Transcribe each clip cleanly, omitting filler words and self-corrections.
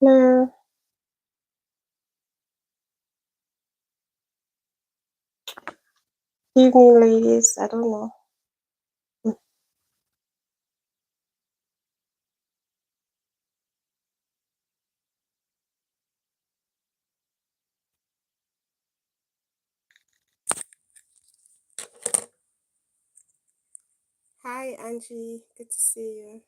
No, evening, ladies. I don't know. Hi, Angie. Good to see you.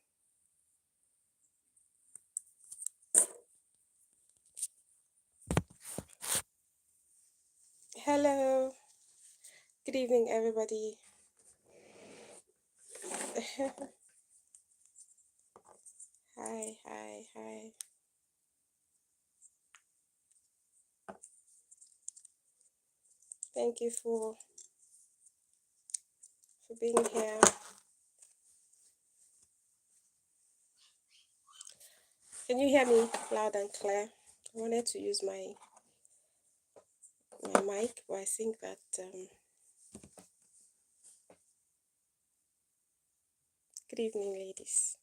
Hello. Good evening, everybody. Hi, hi, hi. Thank you for being here. Can you hear me loud and clear? I wanted to use my mic, but I think that good evening, ladies.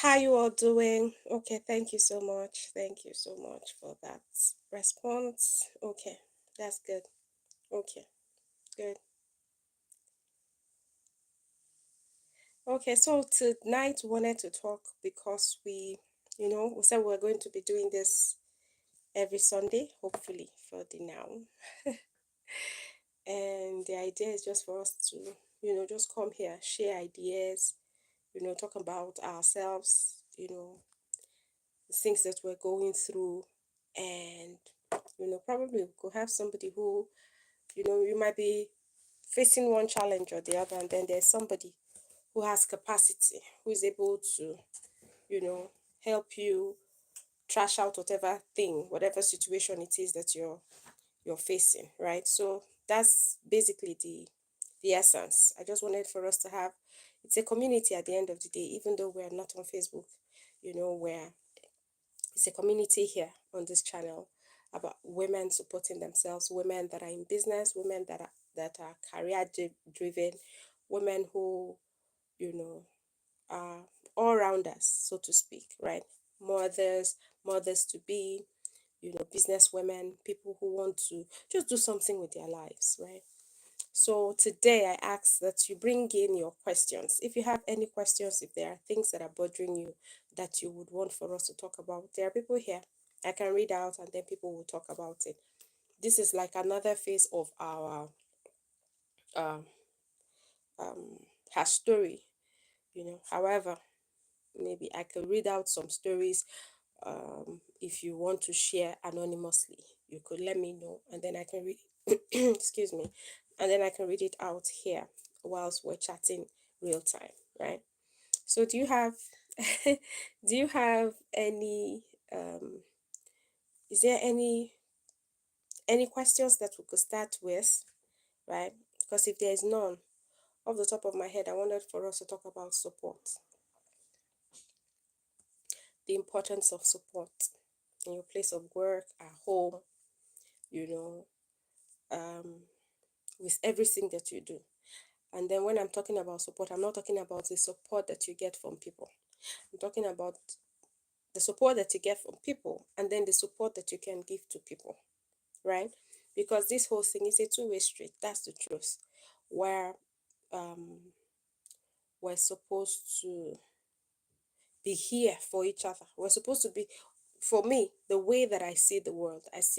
How you all doing? Okay, thank you so much. Thank you so much for that response. Okay, that's good. Okay, good. Okay, so tonight we wanted to talk because we said we are going to be doing this every Sunday, hopefully for the now. And the idea is just for us to, just come here, share ideas, talk about ourselves, the things that we're going through. And, probably we could have somebody who, you might be facing one challenge or the other, and then there's somebody who has capacity, who is able to, you know, help you trash out whatever thing, whatever situation it is that you're facing, right? So that's basically the essence. I just wanted for us to have it's a community at the end of the day, even though we're not on Facebook, where it's a community here on this channel about women supporting themselves, women that are in business, women that are career driven, women who, you know, are all rounders, so to speak, right? Mothers, mothers to be, business women, people who want to just do something with their lives, right? So today I ask that you bring in your questions. If you have any questions, if there are things that are bothering you that you would want for us to talk about, there are people here I can read out and then people will talk about it. This is like another phase of our um her story, However, maybe I could read out some stories. If you want to share anonymously, you could let me know and then I can read excuse me, and then I can read it out here whilst we're chatting real time, right? So do you have do you have any is there any questions that we could start with, right? Because if there is none, off the top of my head, I wanted for us to talk about support, the importance of support in your place of work, at home, you know, um, with everything that you do. And then when I'm talking about support, I'm not talking about the support that you get from people. I'm talking about the support that you get from people and then the support that you can give to people, right? Because this whole thing is a two-way street. That's the truth. Where um, we're supposed to be here for each other. We're supposed to be, for me, the way that I see the world as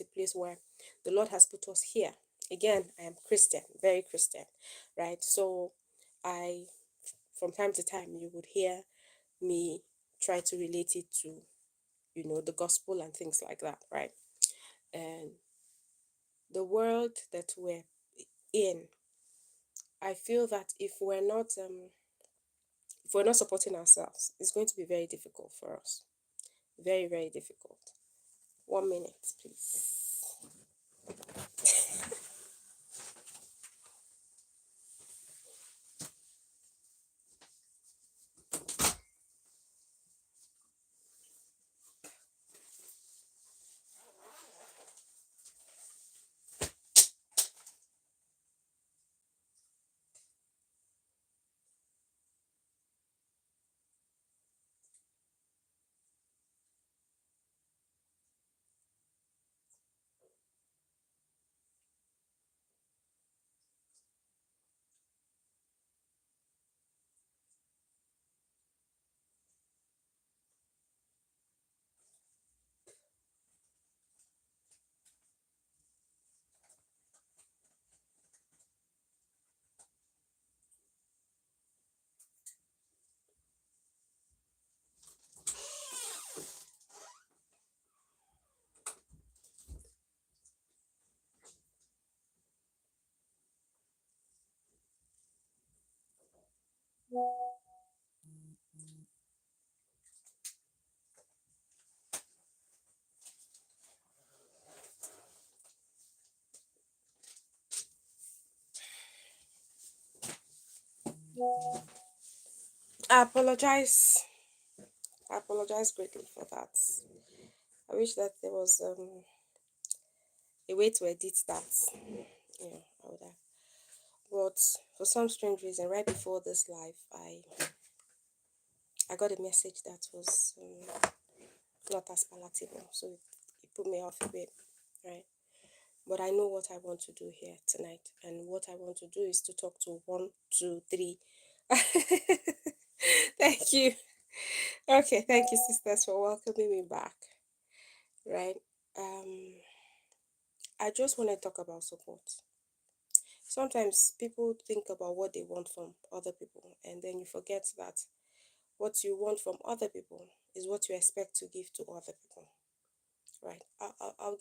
a place where the Lord has put us here. Again, I am Christian, very Christian, right? So I, from time to time, you would hear me try to relate it to, the gospel and things like that, right? And the world that we're in, I feel that if we're not supporting ourselves, it's going to be very difficult for us. Very, very difficult. 1 minute, please. I apologize. I apologize greatly for that. I wish that there was a way to edit that. I would have. But for some strange reason, right before this live, I got a message that was not as palatable, so it put me off a bit, right? But I know what I want to do here tonight, and what I want to do is to talk to 1, 2, 3. Thank you. Okay, thank you, sisters, for welcoming me back. Right. Um, I just want to talk about support. Sometimes people think about what they want from other people, and then you forget that what you want from other people is what you expect to give to other people. Right. I would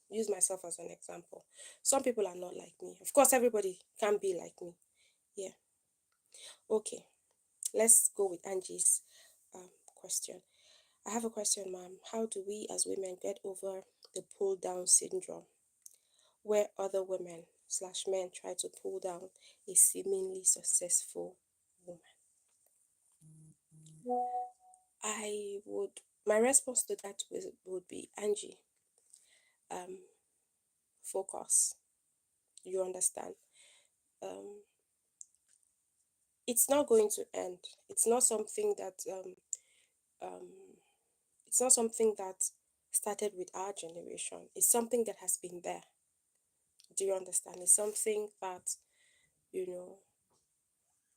use myself as an example. Some people are not like me. Of course, everybody can be like me. Yeah. Okay. Let's go with Angie's question. I have a question, ma'am. How do we as women get over the pull down syndrome where other women slash men try to pull down a seemingly successful woman? My response to that would be, Angie, um, focus. You understand? Um, it's not going to end. It's not something that um, it's not something that started with our generation. It's something that has been there. Do you understand? It's something that, you know,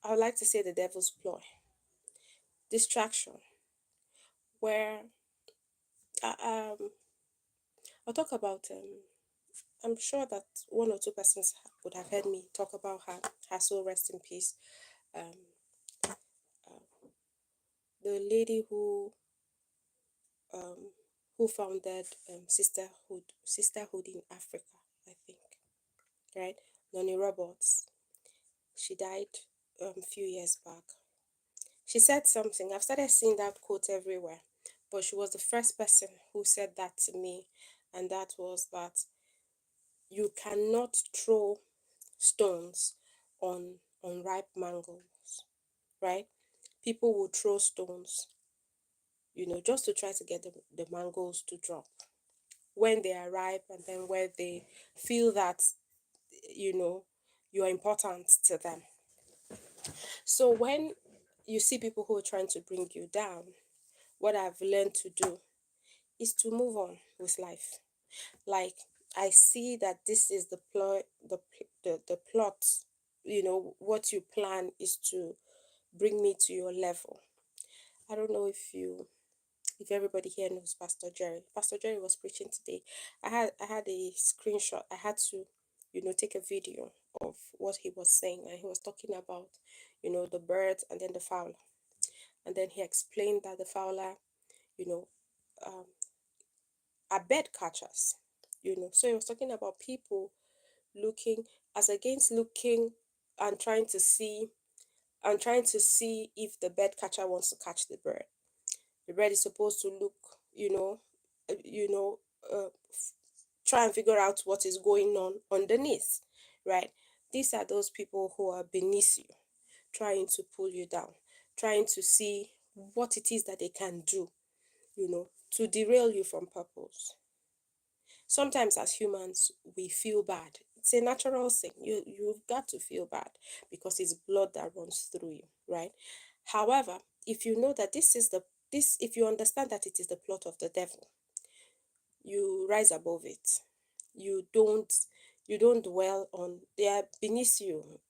I would like to say the devil's ploy, distraction, where um, I'll talk about, I'm sure that 1 or 2 persons would have heard me talk about her soul rest in peace. Um, uh, the lady um, who founded Sisterhood in Africa, I think, right? Noni Roberts. She died a few years back. She said something. I've started seeing that quote everywhere, but she was the first person who said that to me, and that was that you cannot throw stones on unripe mangoes, right? People will throw stones, just to try to get the mangoes to drop when they are ripe, and then where they feel that you know you are important to them. So when you see people who are trying to bring you down, what I've learned to do is to move on with life. Like, I see that this is the plot, the plot. What you plan is to bring me to your level. I don't know if everybody here knows Pastor Jerry. Pastor Jerry was preaching today. I had a screenshot. I had to, take a video of what he was saying, and he was talking about, the birds and then the fowler, and then he explained that the fowler, you know, um, are bird catchers. So he was talking about people looking as against looking and trying to see if the bird catcher wants to catch the bird. The bird is supposed to look, you know, uh, you know, try and figure out what is going on underneath, right? These are those people who are beneath you, trying to pull you down, trying to see what it is that they can do, to derail you from purpose. Sometimes as humans, we feel bad. It's a natural thing. You've got to feel bad because it's blood that runs through you, right? However, if you know that if you understand that it is the plot of the devil, you rise above it. You don't dwell on, they are beneath you.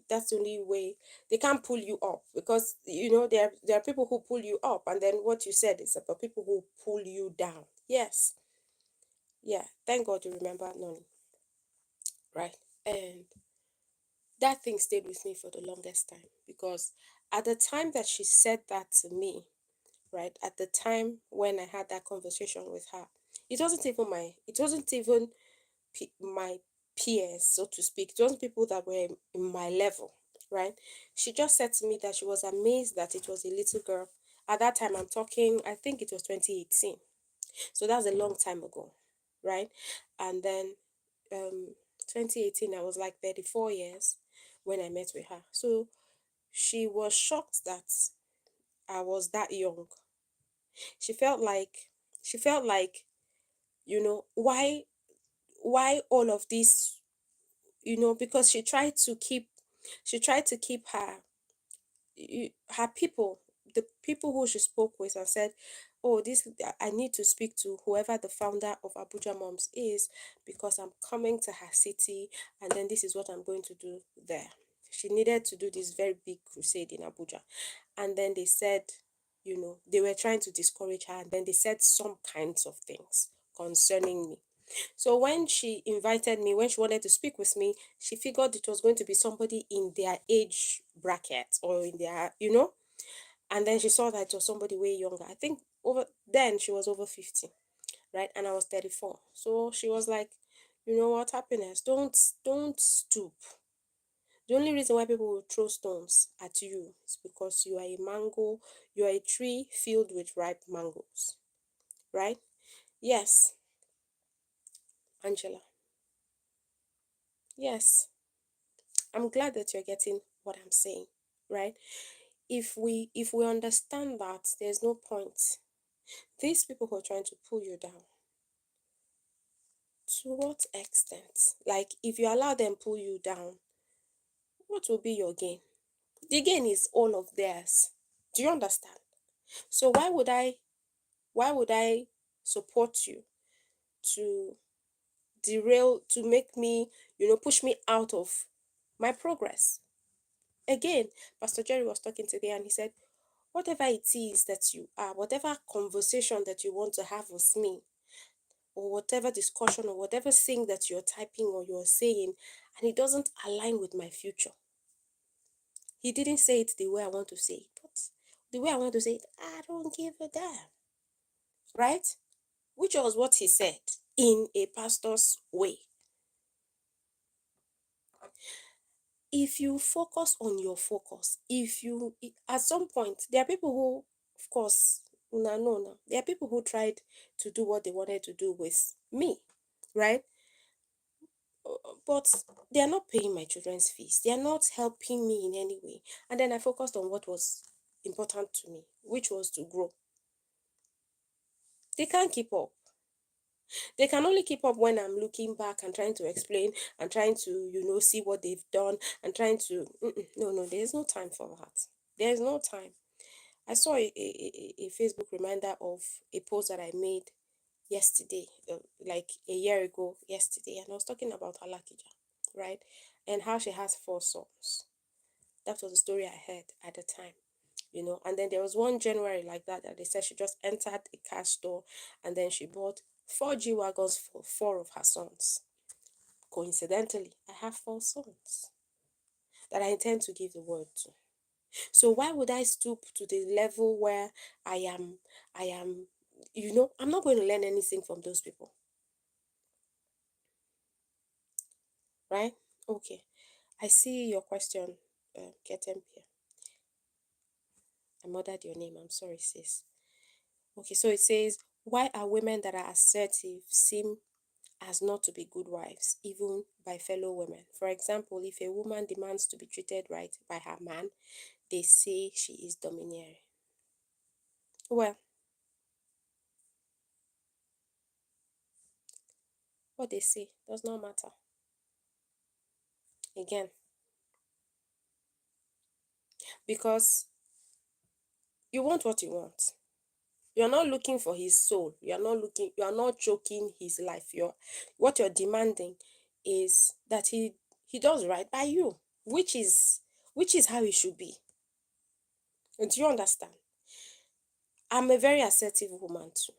That's the only way. They can't pull you up, because there are people who pull you up, and then what you said is about people who pull you down. Yes. Yeah, thank God you remember Noni, right? And that thing stayed with me for the longest time, because at the time that she said that to me, right, at the time when I had that conversation with her, it wasn't even my peers, so to speak. It wasn't people that were in my level, right? She just said to me that she was amazed that it was a little girl. At that time, I'm talking, I think it was 2018. So that's a long time ago, right? And then 2018, I was like 34 years. when I met with her. So she was shocked that I was that young. She felt like she felt like, why all of this, because she tried to keep her people, the people who she spoke with, and said, oh, this, I need to speak to whoever the founder of Abuja Moms is, because I'm coming to her city, and then this is what I'm going to do there. She needed to do this very big crusade in Abuja. And then they said, they were trying to discourage her, and then they said some kinds of things concerning me. So when she invited me, when she wanted to speak with me, she figured it was going to be somebody in their age bracket, or in their, and then she saw that it was somebody way younger. I think over then she was over 50, right? And I was 34. So she was like, you know what, Happiness, don't stoop. The only reason why people will throw stones at you is because you are a tree filled with ripe mangoes, right? Yes, Angela. Yes, I'm glad that you're getting what I'm saying, right? If we understand that there's no point, these people who are trying to pull you down, to what extent? Like, if you allow them pull you down, what will be your gain? The gain is all of theirs. Do you understand? So why would I support you to to make me, push me out of my progress? Again, Pastor Jerry was talking today, and he said, whatever it is that you are, whatever conversation that you want to have with me, or whatever discussion, or whatever thing that you're typing or you're saying, and it doesn't align with my future. He didn't say it the way I want to say it, but the way I want to say it, I don't give a damn. Right? Which was what he said in a pastor's way. If you focus on your focus, at some point, there are people who, of course, no, there are people who tried to do what they wanted to do with me, right? But they are not paying my children's fees. They are not helping me in any way. And then I focused on what was important to me, which was to grow. They can't keep up. They can only keep up when I'm looking back and trying to explain and trying to, see what they've done and trying to. No, there's no time for that. There's no time. I saw a Facebook reminder of a post that I made yesterday, like a year ago yesterday, and I was talking about Alakija, right? And how she has 4 sons. That was the story I heard at the time. And then there was one January like that they said she just entered a car store, and then she bought 4 G-Wagons for 4 of her sons. Coincidentally, I have 4 sons that I intend to give the word to. So why would I stoop to the level where I am, I'm not going to learn anything from those people, right? Okay, I see your question, Ketempia. I murdered your name, I'm sorry, sis. Okay, so it says, why are women that are assertive seem as not to be good wives, even by fellow women? For example, if a woman demands to be treated right by her man, they say she is domineering. Well, what they say does not matter. Again, because you want what you want. You're not looking for his soul. You are not choking his life. What you're demanding is that he does right by you, which is how it should be. Do you understand? I'm a very assertive woman too.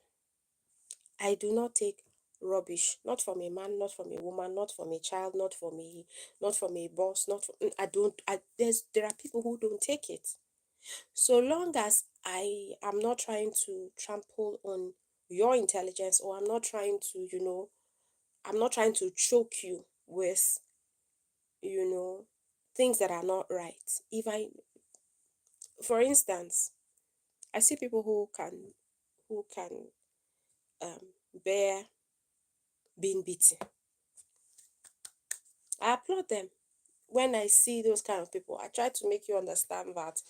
I do not take rubbish, not from a man, not from a woman, not from a child, not from a boss, not from, I don't I there are people who don't take it. So long as I am not trying to trample on your intelligence, or I'm not trying to, I'm not trying to choke you with, you know, things that are not right. For instance, I see people who can um, bear being beaten. I applaud them. when I see those kind of people, I try to make you understand that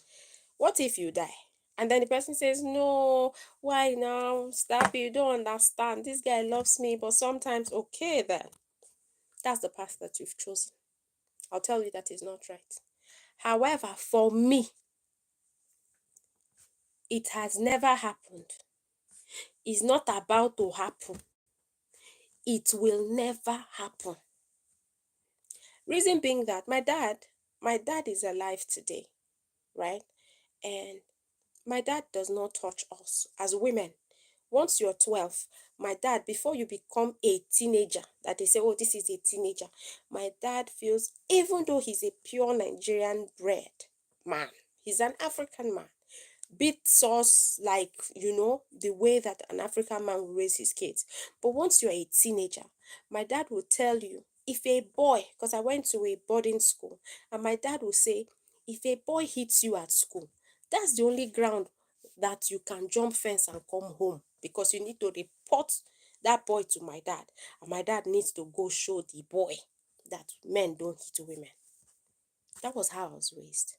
what if you die? And then the person says, no, why now? Stop, you don't understand. This guy loves me, but sometimes, okay, then. That's the path that you've chosen. I'll tell you that is not right. However, for me, it has never happened. It's not about to happen. It will never happen. Reason being that my dad is alive today, right? And my dad does not touch us as women. Once you're 12, my dad, before you become a teenager, that they say, oh, this is a teenager, my dad feels, even though he's a pure Nigerian bred man, he's an African man, beats us like, the way that an African man will raise his kids. But once you're a teenager, my dad will tell you, if a boy, because I went to a boarding school, and my dad will say, if a boy hits you at school, that's the only ground that you can jump fence and come home, because you need to report that boy to my dad. And my dad needs to go show the boy that men don't hit women. That was how I was raised.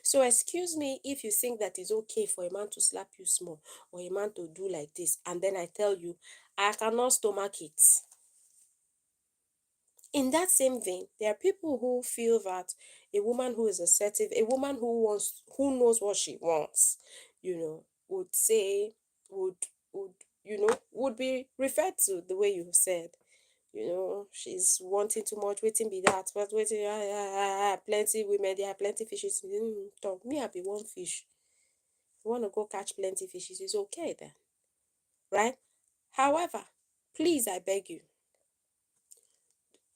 So excuse me if you think that it's okay for a man to slap you small or a man to do like this, and then I tell you, I cannot stomach it. In that same vein, there are people who feel that a woman who is assertive, a woman who knows what she wants, would say, would, would, would be referred to the way you said. She's wanting too much, waiting be that, but waiting, plenty women, there are plenty fishes. Talk me, I be one fish. You want to go catch plenty fishes, it's okay then, right? However, please, I beg you,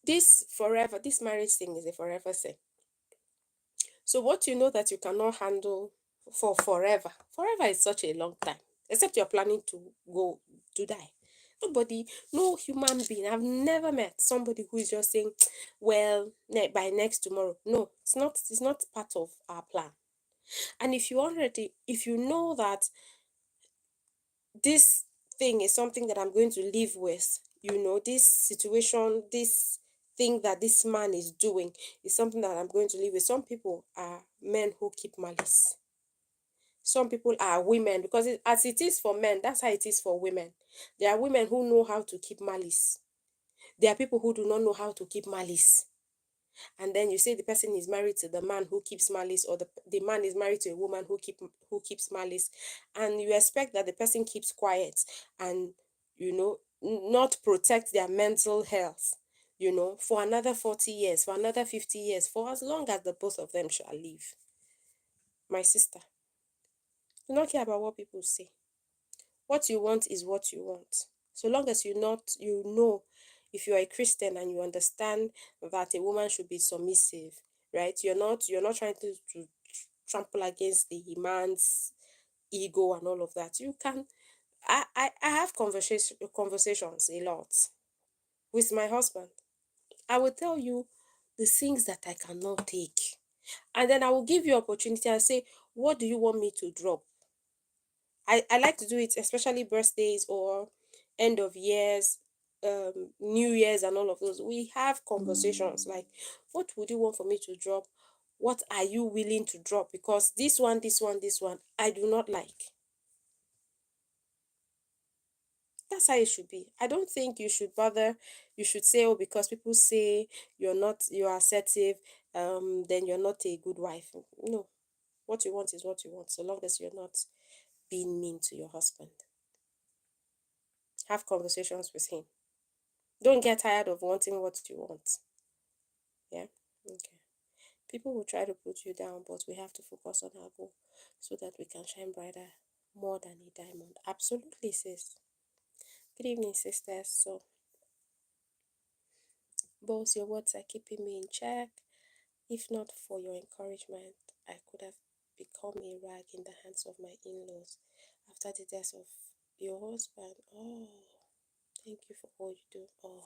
this marriage thing is a forever thing. So what you know that you cannot handle for forever is such a long time, except you're planning to go to die. Nobody, no human being, I've never met somebody who is just saying, well, by next tomorrow. No, it's not part of our plan. And if you know that this thing is something that I'm going to live with, this situation, this thing that this man is doing is something that I'm going to live with. Some people are men who keep malice. Some people are women, because as it is for men, that's how it is for women. There are women who know how to keep malice. There are people who do not know how to keep malice. And then you say the person is married to the man who keeps malice, or the man is married to a woman who keeps malice, and you expect that the person keeps quiet and not protect their mental health, for another 40 years, for another 50 years, for as long as the both of them shall live. My sister, do not care about what people say. What you want is what you want. So long as if you are a Christian and you understand that a woman should be submissive, right? You're not trying to trample against the man's ego and all of that. You can I have conversations a lot with my husband. I will tell you the things that I cannot take. And then I will give you opportunity and say, what do you want me to drop? I like to do it, especially birthdays or end of years, New Year's and all of those. We have conversations like, what would you want for me to drop? What are you willing to drop? Because this one, I do not like. That's how it should be. I don't think you should say, oh, because people say you're assertive, then you're not a good wife. No. What you want is what you want, so long as you're not being mean to your husband. Have conversations with him. Don't get tired of wanting what you want. Yeah? Okay. People will try to put you down, but we have to focus on our goal so that we can shine brighter more than a diamond. Absolutely, sis. Good evening, sisters. So, both your words are keeping me in check. If not for your encouragement, I could have become a rag in the hands of my in-laws after the death of your husband. Oh, thank you for all you do. Oh,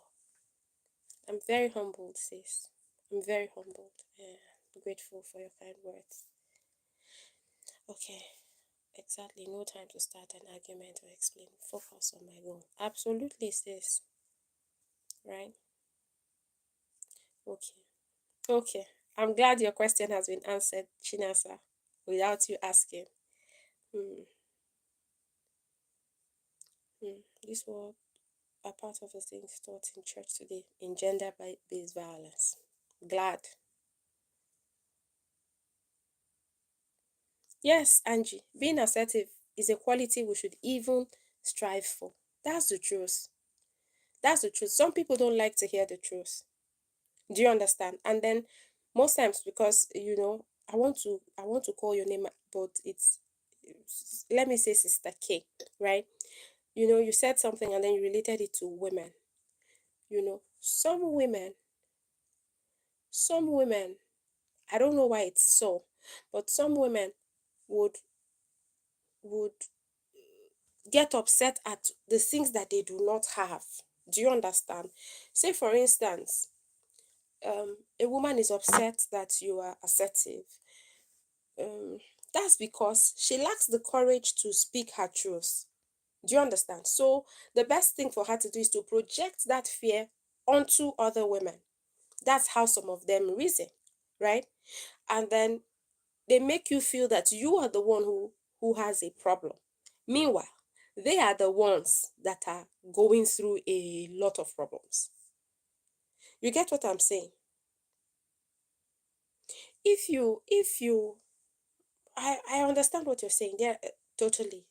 I'm very humbled, sis. I'm very humbled and grateful for your kind words. Okay, exactly. No time to start an argument or explain. Focus on my goal. Absolutely, sis. Right? Okay. Okay. I'm glad your question has been answered, Chinasa, without you asking. Hmm. Hmm. This was a part of the things taught in church today in gender-based violence. Glad. Yes, Angie, being assertive is a quality we should even strive for. That's the truth. That's the truth. Some people don't like to hear the truth. Do you understand? And then most times because I want to call your name, but let me say Sister K, right? You said something and then you related it to women. Some women, I don't know why it's so, but some women would would get upset at the things that they do not have. Do you understand? Say for instance, a woman is upset that you are assertive. um that's because she lacks the courage to speak her truth. Do you understand? So the best thing for her to do is to project that fear onto other women. That's how some of them reason, right? And then they make you feel that you are the one who has a problem. Meanwhile, they are the ones that are going through a lot of problems. You get what I'm saying? If you I understand what you're saying. There, totally.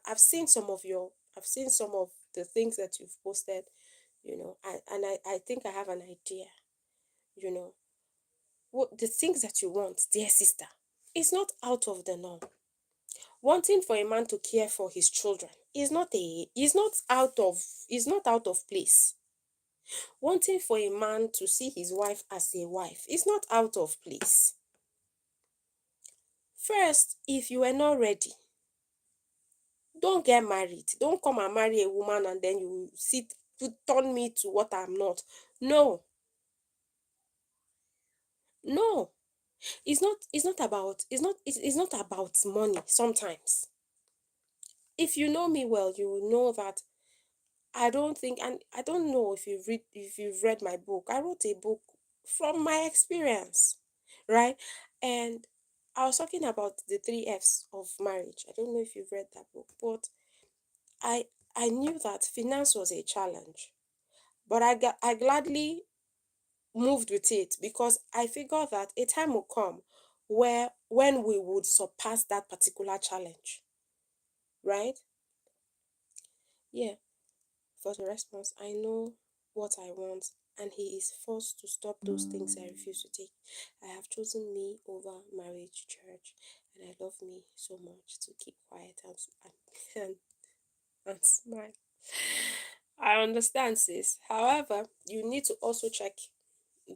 I've seen some of the things that you've posted, and I think I have an idea, you know, what the things that you want, dear sister, is not out of the norm. Wanting for a man to care for his children is not out of place. Wanting for a man to see his wife as a wife is not out of place. First, if you were not ready, don't get married. Don't come and marry a woman and then you sit to turn me to what I'm not. No, no. It's not about money sometimes. If you know me well, you will know that I don't think, and I don't know if you've read my book. I wrote a book from my experience, right? And I was talking about the three F's of marriage. I don't know if you've read that book, but I I knew that finance was a challenge, but I gladly moved with it because I figured that a time will come where when we would surpass that particular challenge, right? Yeah. For the response, I know what I want, and he is forced to stop those things I refuse to take. I have chosen me over marriage, church, and I love me so much to keep quiet and, and smile. I understand, sis. However, you need to also check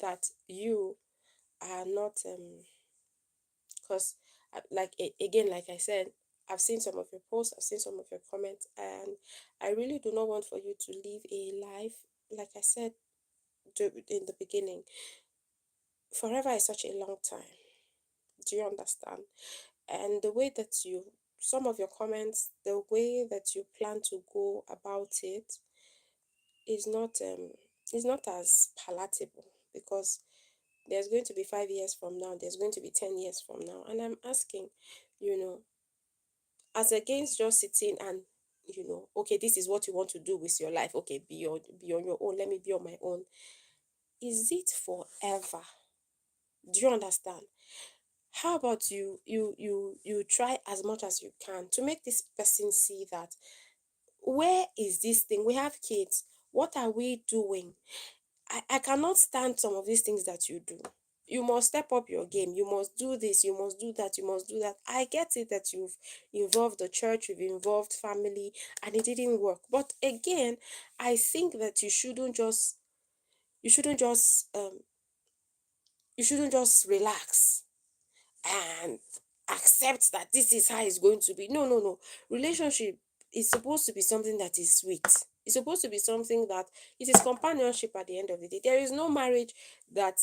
that you are not because again, like I said, I've seen some of your posts, I've seen some of your comments, and I really do not want for you to live a life, like I said in the beginning. Forever is such a long time. Do you understand? And the way that some of your comments, the way that you plan to go about it is not as palatable, because there's going to be 5 years from now, there's going to be 10 years from now, and I'm asking, you know, as against just sitting and okay, this is what you want to do with your life. Okay, be on your own. Let me be on my own. Is it forever? Do you understand? How about you try as much as you can to make this person see that, where is this thing? We have kids. What are we doing? I cannot stand some of these things that you do. You must step up your game. You must do this. You must do that. You must do that. I get it that you've involved the church, you've involved family, and it didn't work. But again, I think that you shouldn't just you shouldn't just relax and accept that this is how it's going to be. No, no, no. Relationship is supposed to be something that is sweet. It's supposed to be something that it is companionship at the end of the day. There is no marriage that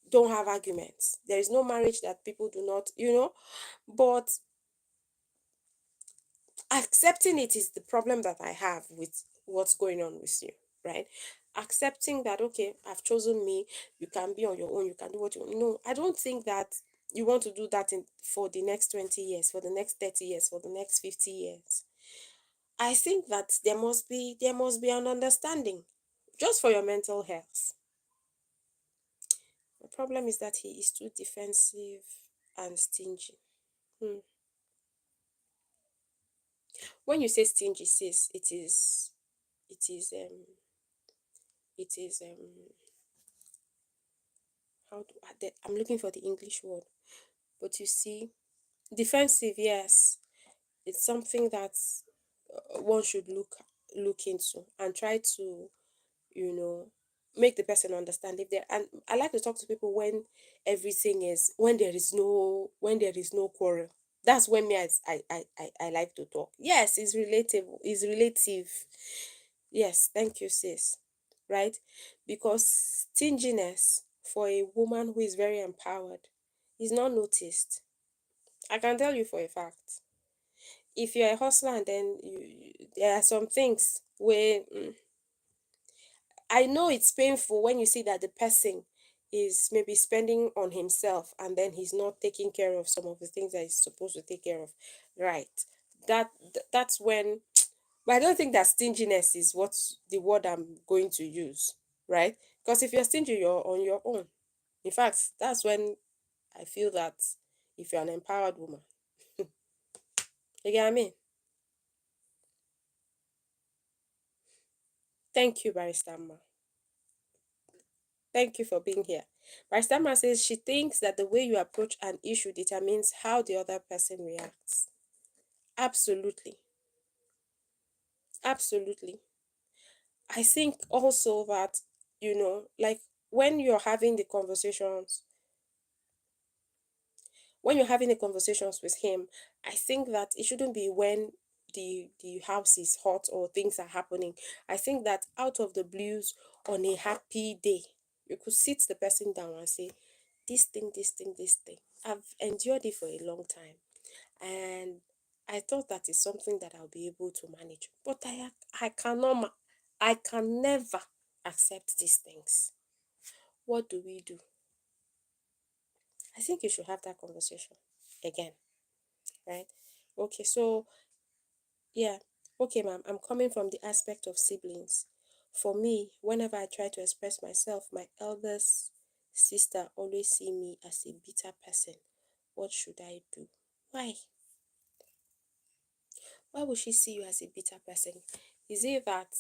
don't have arguments. There is no marriage that people do not, but accepting it is the problem that I have with what's going on with you, right? accepting that, okay, I've chosen me, you can be on your own, you can do what you want. No, I don't think that you want to do that for the next 20 years, for the next 30 years, for the next 50 years. I think that there must be an understanding just for your mental health. The problem is that he is too defensive and stingy. Hmm. When you say stingy, sis, it is it is how do I'm looking for the English word, but you see, defensive, yes, it's something that one should look into and try to, you know, make the person understand. If they and I like to talk to people when when there is no quarrel. That's when I like to talk. Yes, it's relatable, it's relative. Yes, thank you, sis. Right? Because stinginess for a woman who is very empowered is not noticed. I can tell you for a fact. If you're a hustler and then there are some things where I know it's painful when you see that the person is maybe spending on himself and then he's not taking care of some of the things that he's supposed to take care of. Right. That's when, but I don't think that stinginess is what the word I'm going to use, right? Because if you're stingy, you're on your own. In fact, that's when I feel that if you're an empowered woman, you get what I mean? Thank you, Barrister Ma. Thank you for being here. Barrister Ma says she thinks that the way you approach an issue determines how the other person reacts. Absolutely. Absolutely. I think also that, like when you're having the conversations when you're having the conversations with him, I think that it shouldn't be when the house is hot or things are happening. I think that out of the blues, on a happy day, you could sit the person down and say, this thing. I've endured it for a long time, and I thought that is something that I'll be able to manage. But I cannot I can never accept these things. What do we do? I think you should have that conversation again, right? Okay, so yeah, okay, ma'am, I'm coming from the aspect of siblings. For me, whenever I try to express myself, my eldest sister always see me as a bitter person. What should I do? Why? Why would she see you as a bitter person? Is it that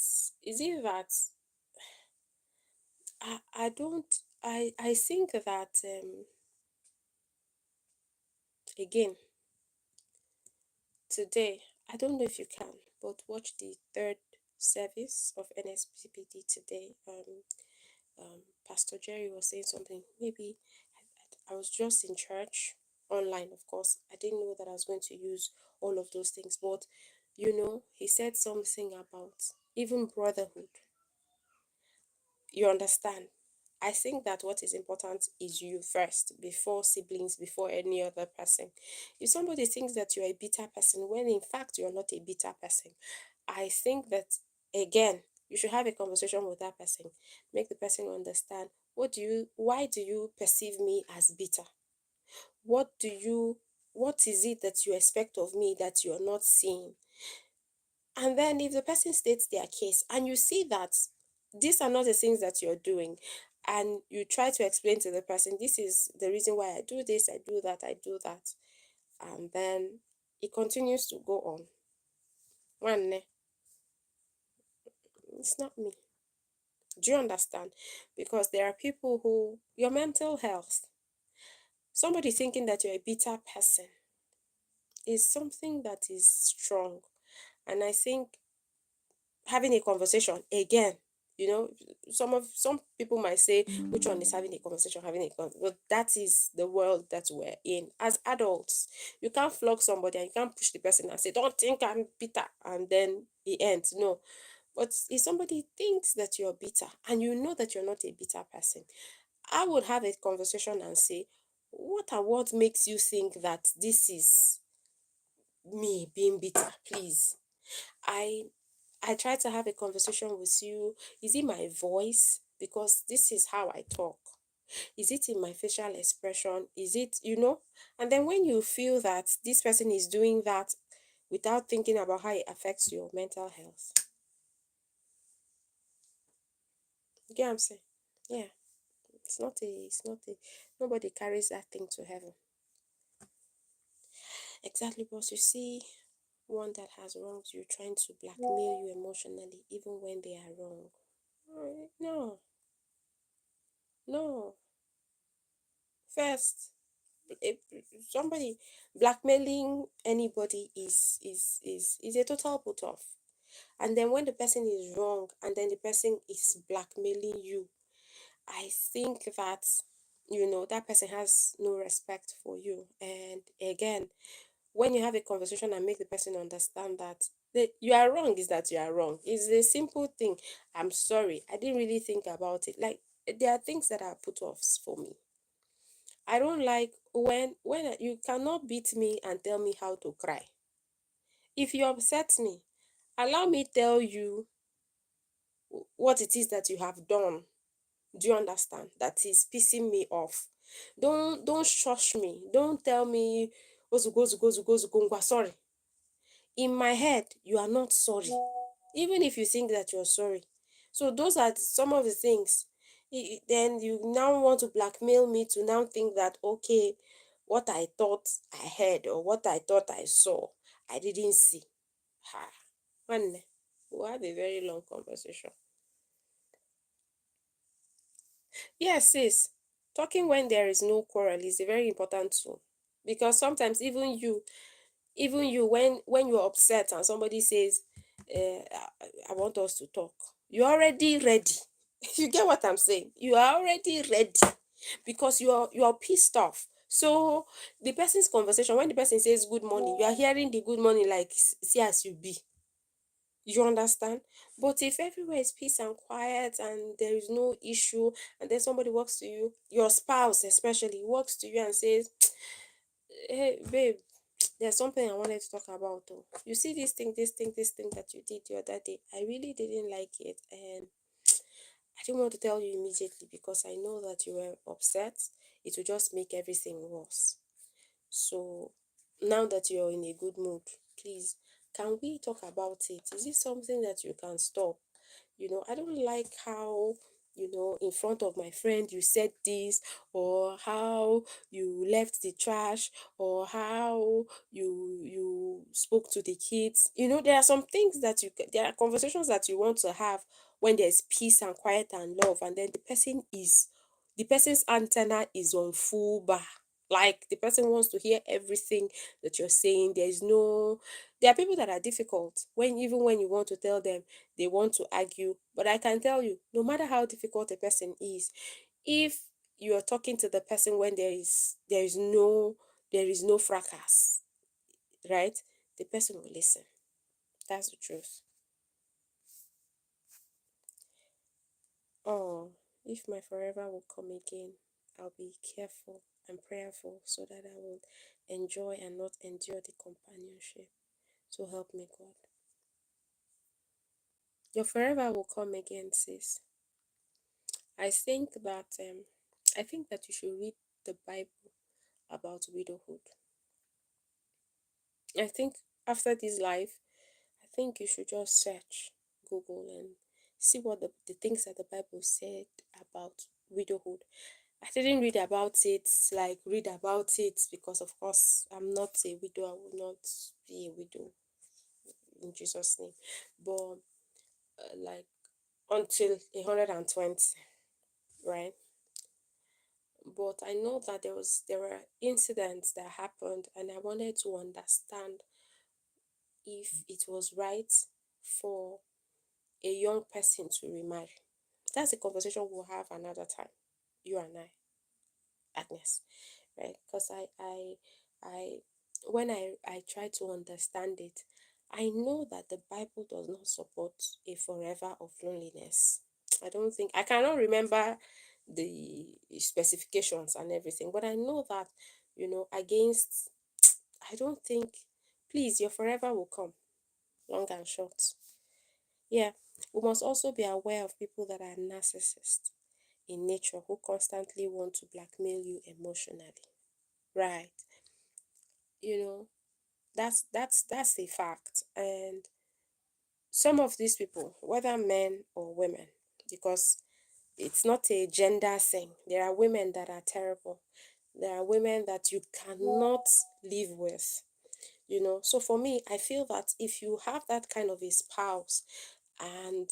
I don't I think that again today, I don't know if you can, but watch the third service of NSPPD today. Pastor Jerry was saying something. Maybe I was just in church online, of course. I didn't know that I was going to use all of those things, but he said something about even brotherhood. You understand? I think that what is important is you first, before siblings, before any other person. If somebody thinks that you're a bitter person, when in fact you're not a bitter person, I think that again, you should have a conversation with that person. Make the person understand why do you perceive me as bitter? What do you what is it that you expect of me that you're not seeing? And then if the person states their case and you see that these are not the things that you're doing, and you try to explain to the person, this is the reason why I do this, I do that, I do that, and then it continues to go on. One, it's not me. Do you understand? Because there are people who, your mental health, somebody thinking that you're a bitter person is something that is strong. And I think having a conversation again, you know some people might say, which one is having a conversation, but that is the world that we're in as adults. You can't flog somebody and you can't push the person and say, don't think I'm bitter, and then it ends. No. But if somebody thinks that you're bitter and you know that you're not a bitter person, I would have a conversation and say, what makes you think that this is me being bitter? Please, I I try to have a conversation with you. Is it my voice? Because this is how I talk. Is it in my facial expression? Is it, And then when you feel that this person is doing that without thinking about how it affects your mental health, you get what I'm saying? Yeah, nobody carries that thing to heaven. Exactly, boss. You see, one that has wronged you trying to blackmail you emotionally, even when they are wrong. No, no. First, if somebody blackmailing anybody is a total put off. And then when the person is wrong and then the person is blackmailing you, I think that that person has no respect for you. And again, when you have a conversation and make the person understand that you are wrong, is that you are wrong. It's a simple thing. I'm sorry, I didn't really think about it. Like, there are things that are put offs for me. I don't like when you cannot beat me and tell me how to cry. If you upset me, allow me tell you what it is that you have done. Do you understand? That is pissing me off. Don't shush me. Don't tell me ozugbo, sorry. In my head, you are not sorry. Even if you think that you're sorry. So those are some of the things. Then you now want to blackmail me to now think that, okay, what I thought I heard or what I thought I saw, I didn't see. Ha. Man, we'll have a very long conversation. Yes, sis. Talking when there is no quarrel is a very important tool. Because sometimes even you when you're upset and somebody says, I want us to talk, you're already ready. You get what I'm saying? You are already ready because you're pissed off. So the person's conversation, when the person says good morning, you are hearing the good morning like see as you be. You understand? But if everywhere is peace and quiet and there is no issue, and then somebody walks to you, your spouse especially walks to you and says, hey babe, there's something I wanted to talk about. Oh, you see this thing that you did the other day. I really didn't like it, and I didn't want to tell you immediately because I know that you were upset. It will just make everything worse. So now that you're in a good mood, please, can we talk about it? Is it something that you can stop? I don't like how, in front of my friend you said this, or how you left the trash, or how you spoke to the kids. There are some things that there are conversations that you want to have when there's peace and quiet and love, and then the person's antenna is on full bar. Like the person wants to hear everything that you're saying. There are people that are difficult even when you want to tell them, they want to argue. But I can tell you, no matter how difficult a person is, if you're talking to the person when there is no fracas, right? The person will listen. That's the truth. Oh, if my forever will come again, I'll be careful and prayerful so that I will enjoy and not endure the companionship. So help me God. Your forever will come again, sis. I think that you should read the Bible about widowhood. I think after this life, I think you should just search Google and see what the things that the Bible said about widowhood. I didn't read about it because of course I'm not a widow. I will not be a widow in Jesus' name. But like until 120, right? But I know that there were incidents that happened, and I wanted to understand if it was right for a young person to remarry. That's a conversation we'll have another time, you and I, Agnes, right? Because I, when I try to understand it, I know that the Bible does not support a forever of loneliness. I don't think I cannot remember the specifications and everything, but I know that against. I don't think. Please, your forever will come, long and short. Yeah, we must also be aware of people that are narcissists in nature who constantly want to blackmail you emotionally. Right. You know, that's a fact. And some of these people, whether men or women, because it's not a gender thing. There are women that are terrible. There are women that you cannot live with. So for me, I feel that if you have that kind of a spouse and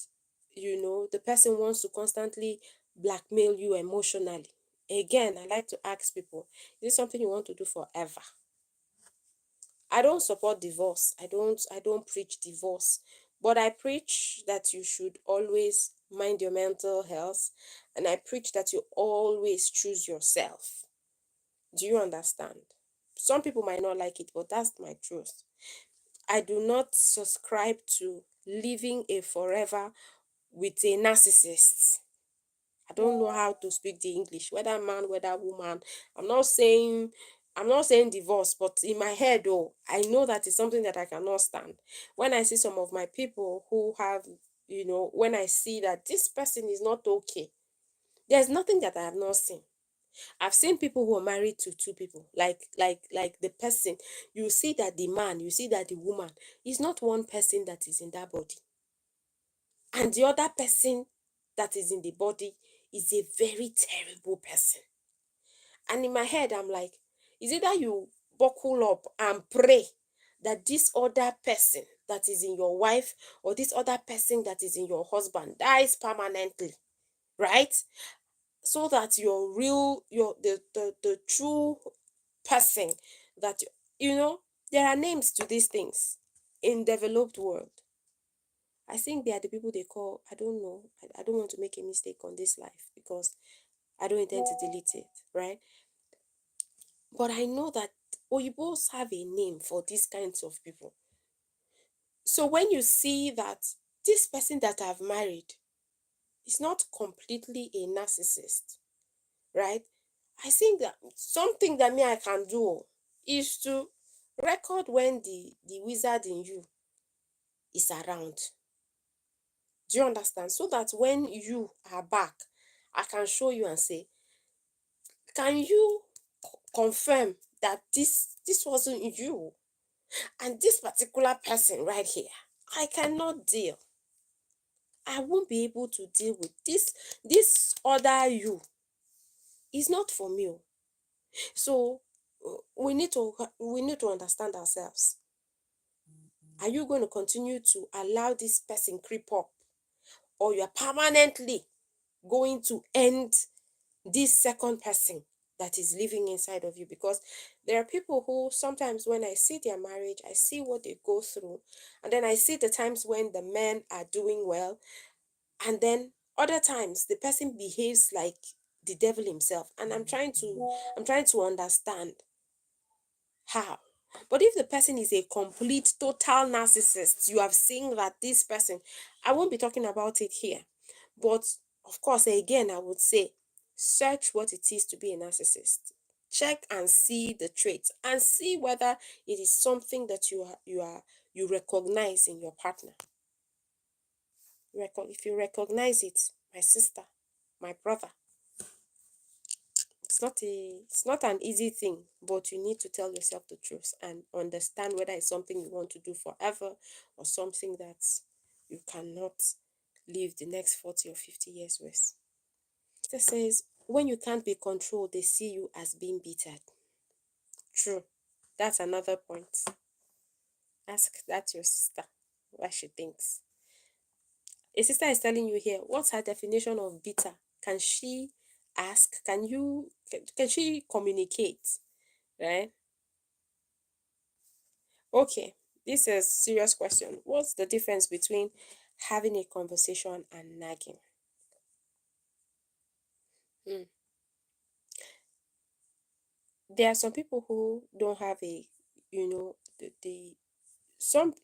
the person wants to constantly blackmail you emotionally, again, I like to ask people, is this something you want to do forever? I don't support divorce. I don't preach divorce. But I preach that you should always mind your mental health, and I preach that you always choose yourself. Do you understand? Some people might not like it, but that's my truth. I do not subscribe to living a forever with a narcissist. I don't know how to speak the English, whether man, whether woman. I'm not saying I'm not saying divorce, but in my head, oh, I know that it's something that I cannot stand. When I see some of my people who have, when I see that this person is not okay, there's nothing that I have not seen. I've seen people who are married to two people, like the person. You see that the man, you see that the woman is not one person that is in that body, and the other person that is in the body is a very terrible person. And in my head, I'm like, is it that you buckle up and pray that this other person that is in your wife or this other person that is in your husband dies permanently, right? So that your real, the true person that there are names to these things in developed world. I think they are the people they call, I don't know, I don't want to make a mistake on this life because I don't intend to delete it, right? But I know that Oyibos have a name for these kinds of people. So when you see that this person that I've married is not completely a narcissist, right? I think that something that me I can do is to record when the wizard in you is around. Do you understand? So that when you are back, I can show you and say, can you confirm that this wasn't you? And this particular person right here, I cannot deal. I won't be able to deal with this other you. Is not for me. So we need to understand ourselves. Are you going to continue to allow this person creep up, or you are permanently going to end this second person that is living inside of you? Because there are people who sometimes when I see their marriage, I see what they go through, and then I see the times when the men are doing well, and then other times the person behaves like the devil himself, and I'm trying to understand how. But if the person is a complete total narcissist, you have seen that this person, I won't be talking about it here, but of course, again, I would say search what it is to be a narcissist. Check and see the traits and see whether it is something that you recognize in your partner. If you recognize it, my sister, my brother, it's not an easy thing, but you need to tell yourself the truth and understand whether it's something you want to do forever or something that you cannot live the next 40 or 50 years with. It says, when you can't be controlled, they see you as being bittered. True. That's another point. Ask that your sister what she thinks. A sister is telling you here, what's her definition of bitter? Can she ask? Can she communicate? Right? Okay. This is a serious question. What's the difference between having a conversation and nagging? Hmm. There are some people who don't have you know,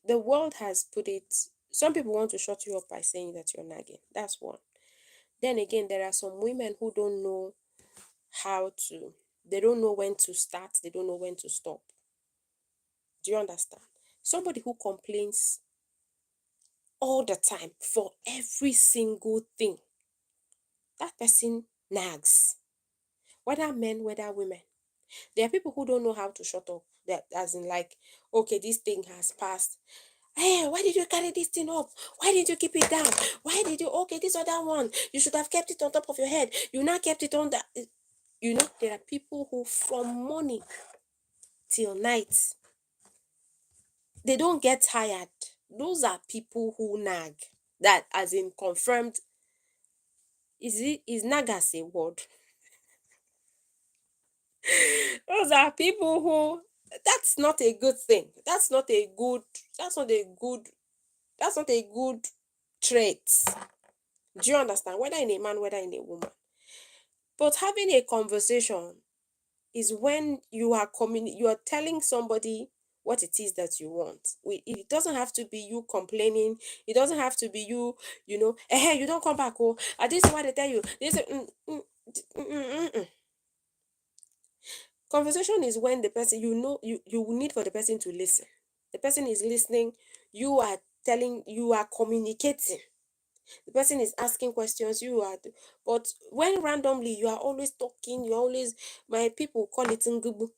the world has put it. Some people want to shut you up by saying that you're nagging. That's one. Then again, there are some women who don't know how to, they don't know when to start, they don't know when to stop. Do you understand? Somebody who complains all the time for every single thing. That person nags, whether men, whether women. There are people who don't know how to shut up. That as in like, okay, this thing has passed. Hey, why did you carry this thing up? Why did you keep it down? Why did you okay this other one? You should have kept it on top of your head. You now kept it on that. You know, there are people who from morning till night, they don't get tired. Those are people who nag. That as in confirmed. Is nag as a word? Those are people who, that's not a good thing. That's not a good that's not a good trait. Do you understand? Whether in a man, whether in a woman. But having a conversation is when you are telling somebody what it is that you want. It doesn't have to be you complaining. It doesn't have to be you, hey, you don't come back. Oh, this is what they tell you. This is, Conversation is when the person, you will need for the person to listen. The person is listening. You are communicating. The person is asking questions. But when randomly you are always talking, my people call it ngubu.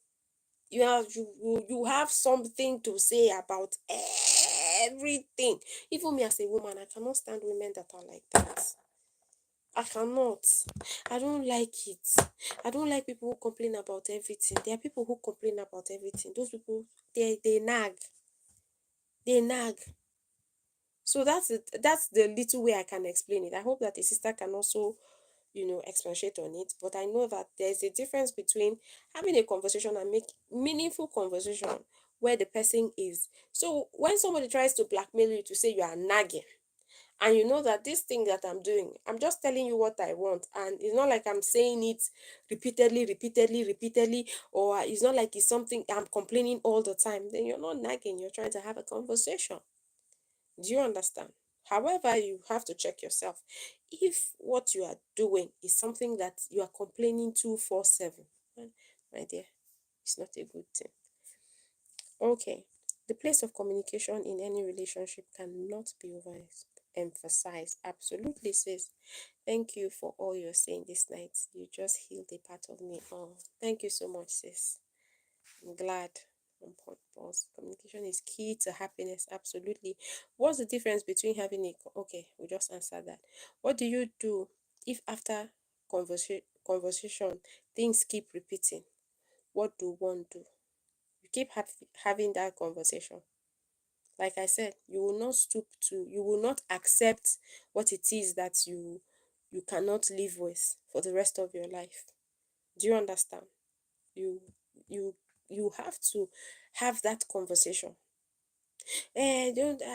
You have something to say about everything. Even me as a woman, I cannot stand women that are like that. I cannot. I don't like it. I don't like people who complain about everything. There are people who complain about everything. Those people, they nag. They nag. So that's it. That's the little way I can explain it. I hope that the sister can also, expatiate on it. But I know that there's a difference between having a conversation and make meaningful conversation where the person is. So when somebody tries to blackmail you to say you are nagging, and you know that this thing that I'm doing, I'm just telling you what I want, and it's not like I'm saying it repeatedly, or it's not like it's something I'm complaining all the time, then you're not nagging, you're trying to have a conversation. Do you understand? However, you have to check yourself. If what you are doing is something that you are complaining 24/7, my dear, it's not a good thing. Okay. The place of communication in any relationship cannot be overemphasized. Absolutely, sis. Thank you for all you're saying this night. You just healed a part of me. Oh, thank you so much, sis. I'm glad. Pause. Communication is key to happiness. Absolutely. What's the difference between having okay, we just answered that. What do you do if after conversation things keep repeating? What do one do? You keep having that conversation. Like I said, you will not accept what it is that you cannot live with for the rest of your life. Do you understand? You you you have to have that conversation. I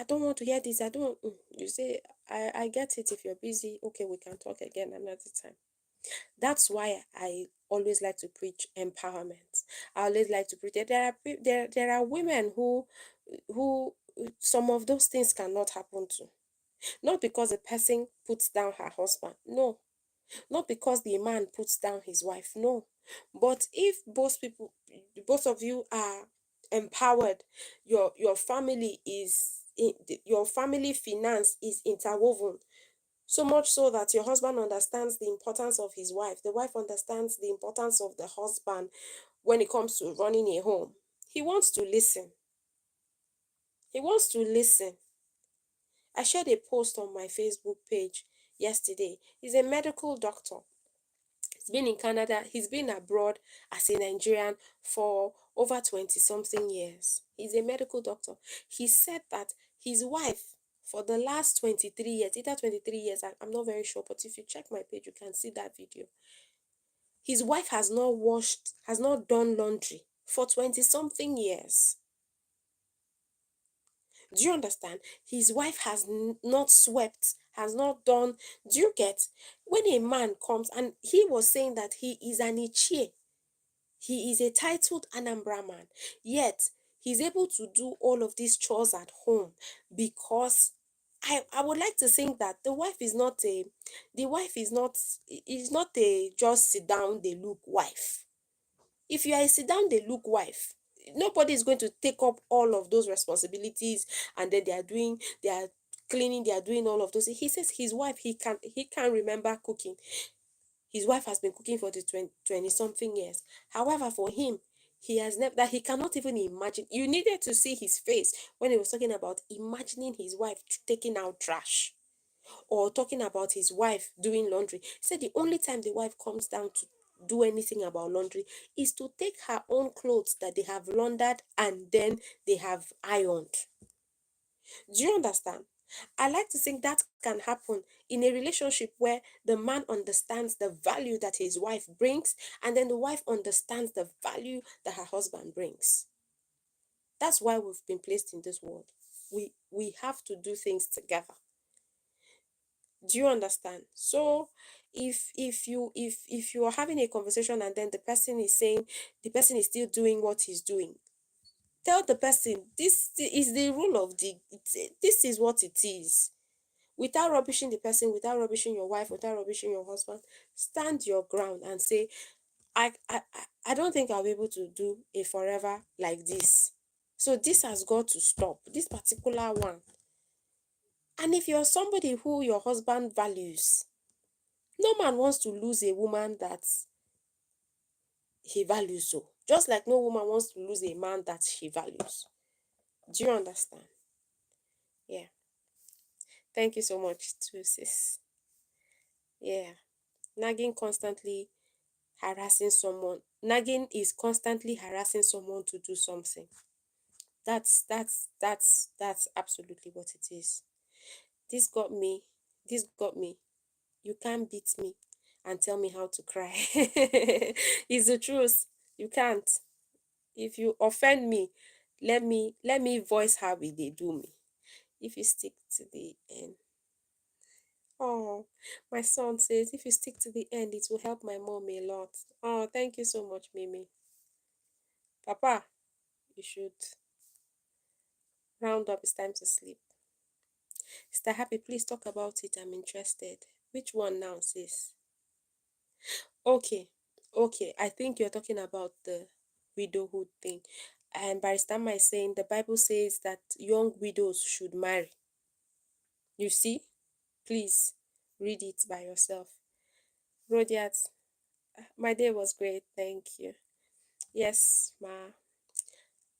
don't want to hear this. I don't. You say, I get it. If you're busy, okay, we can talk again another time. That's why I always like to preach empowerment. I always like to preach. There are women who some of those things cannot happen to. Not because the person puts down her husband. No. Not because the man puts down his wife. No. But if both of you are empowered, your family your family finance is interwoven, so much so that your husband understands the importance of his wife, the wife understands the importance of the husband when it comes to running a home. He wants to listen. He wants to listen. I shared a post on my Facebook page yesterday. He's a medical doctor. He's been in Canada. He's been abroad as a Nigerian for over 20 something years. He's a medical doctor. He said that his wife, for the last 23 years, either 23 years, I'm not very sure, but if you check my page, you can see that video. His wife has not done laundry for 20 something years. Do you understand? His wife has not swept, has not done. Do you get? When a man comes, and he was saying that he is an Ichie, he is a titled Anambra man, yet he's able to do all of these chores at home because I would like to think that the wife is not a just sit down, they look wife. If you are a sit down, they look wife, nobody is going to take up all of those responsibilities, and then they are cleaning, they are doing all of those. He says his wife, he can't remember cooking. His wife has been cooking for the 20 something years. However, for him, he has never, that he cannot even imagine. You needed to see his face when he was talking about imagining his wife taking out trash, or talking about his wife doing laundry. He said the only time the wife comes down to do anything about laundry is to take her own clothes that they have laundered and then they have ironed. Do you understand? I like to think that can happen in a relationship where the man understands the value that his wife brings, and then the wife understands the value that her husband brings. That's why we've been placed in this world. We have to do things together. Do you understand? So if you are having a conversation and then the person is saying the person is still doing what he's doing, tell the person this is the rule of this is what it is. Without rubbishing the person, without rubbishing your wife, without rubbishing your husband, stand your ground and say, I don't think I'll be able to do a forever like this. So this has got to stop, this particular one. And if you're somebody who your husband values, no man wants to lose a woman that he values so. Just like no woman wants to lose a man that she values. Do you understand? Yeah. Thank you so much too, sis. Yeah. Nagging constantly harassing someone. Nagging is constantly harassing someone to do something. That's absolutely what it is. This got me. This got me. You can't beat me and tell me how to cry. It's the truth. You can't. If you offend me, let me voice how they do me. If you stick to the end. Oh, my son says if you stick to the end, it will help my mom a lot. Oh, thank you so much, Mimi. Papa, you should round up. It's time to sleep. Sister Happy, please talk about it. I'm interested. Which one now, sis? Okay, okay. I think you're talking about the widowhood thing. And Barrister is saying the Bible says that young widows should marry. You see? Please read it by yourself. Rodiat, my day was great. Thank you. Yes, ma.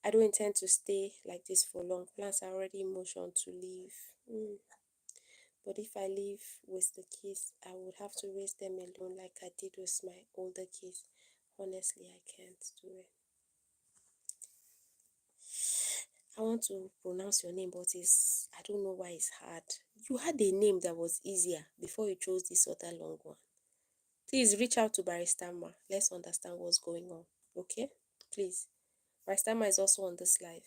I don't intend to stay like this for long. Plans are already in motion to leave. But if I leave with the kids, I would have to raise them alone like I did with my older kids. Honestly, I can't do it. I want to pronounce your name, but I don't know why it's hard. You had a name that was easier before you chose this other long one. Please reach out to Barrister Ma. Let's understand what's going on. Okay? Please. Barrister Ma is also on this live.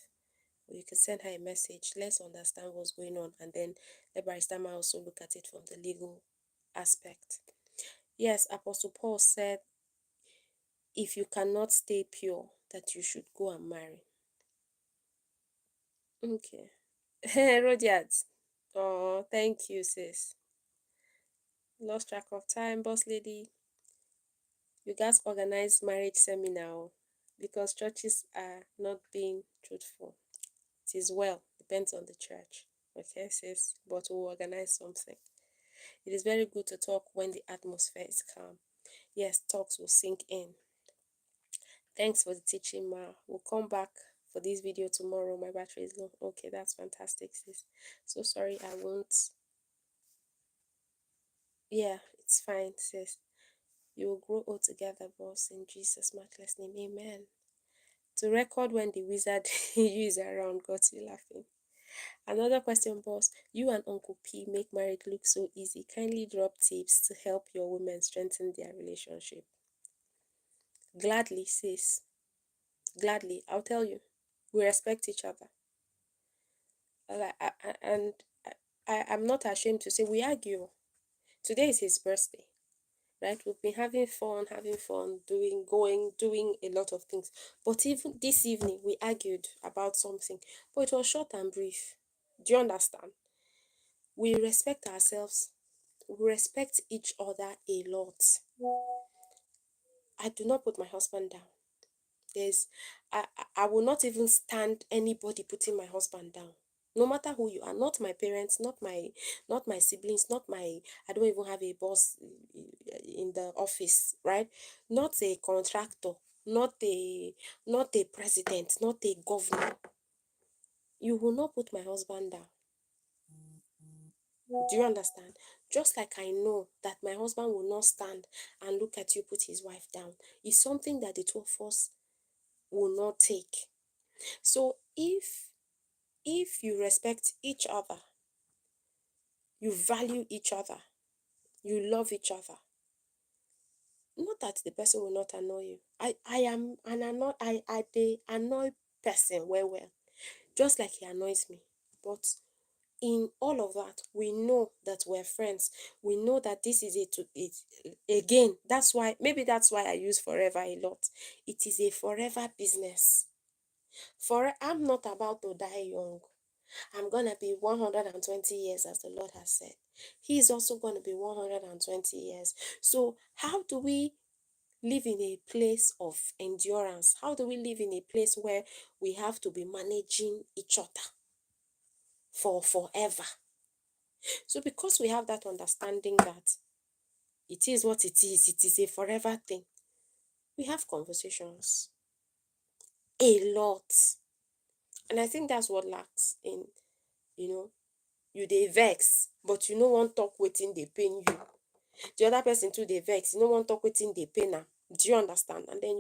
Or you can send her a message. Let's understand what's going on, and then let Barrister Ma also look at it from the legal aspect. Yes, Apostle Paul said, if you cannot stay pure, that you should go and marry. Okay. Rodiat. Oh, thank you, sis. Lost track of time, boss lady. You guys organize marriage seminar because churches are not being truthful. It is well, depends on the church. Okay, sis, but we'll organize something. It is very good to talk when the atmosphere is calm. Yes, talks will sink in. Thanks for the teaching, Ma. We'll come back for this video tomorrow. My battery is low. Okay, that's fantastic, sis. So sorry, I won't. Yeah, it's fine, sis. You will grow old together, boss, in Jesus' matchless name. Amen. To record when the wizard you is around, got you laughing. Another question, boss. You and Uncle P make marriage look so easy. Kindly drop tips to help your women strengthen their relationship. Gladly, sis. Gladly. I'll tell you. We respect each other. And I'm not ashamed to say we argue. Today is his birthday, right? We've been having fun, doing a lot of things. But even this evening, we argued about something, but it was short and brief. Do you understand? We respect ourselves. We respect each other a lot. I do not put my husband down. There's, I will not even stand anybody putting my husband down. No matter who you are, not my parents, not my siblings, not my, I don't even have a boss in the office, right? Not a contractor, not a not a president, not a governor. You will not put my husband down. Do you understand? Just like I know that my husband will not stand and look at you put his wife down. It's something that the two of us will not take. So if you respect each other, you value each other, you love each other, not that the person will not annoy you. I am an annoy I the annoy person well, just like he annoys me. But in all of that, we know that we're friends. We know that this is it again. That's why I use forever a lot. It is a forever business. For I'm not about to die young. I'm gonna be 120 years as the Lord has said. He is also gonna be 120 years. So how do we live in a place of endurance? How do we live in a place where we have to be managing each other for forever? So because we have that understanding that it is what it is a forever thing, we have conversations a lot. And I think that's what lacks in, you know, you dey vex, but you no wan talk wetin dey pain you. The other person too dey vex, you no wan talk wetin dey pain am. Do you understand? And then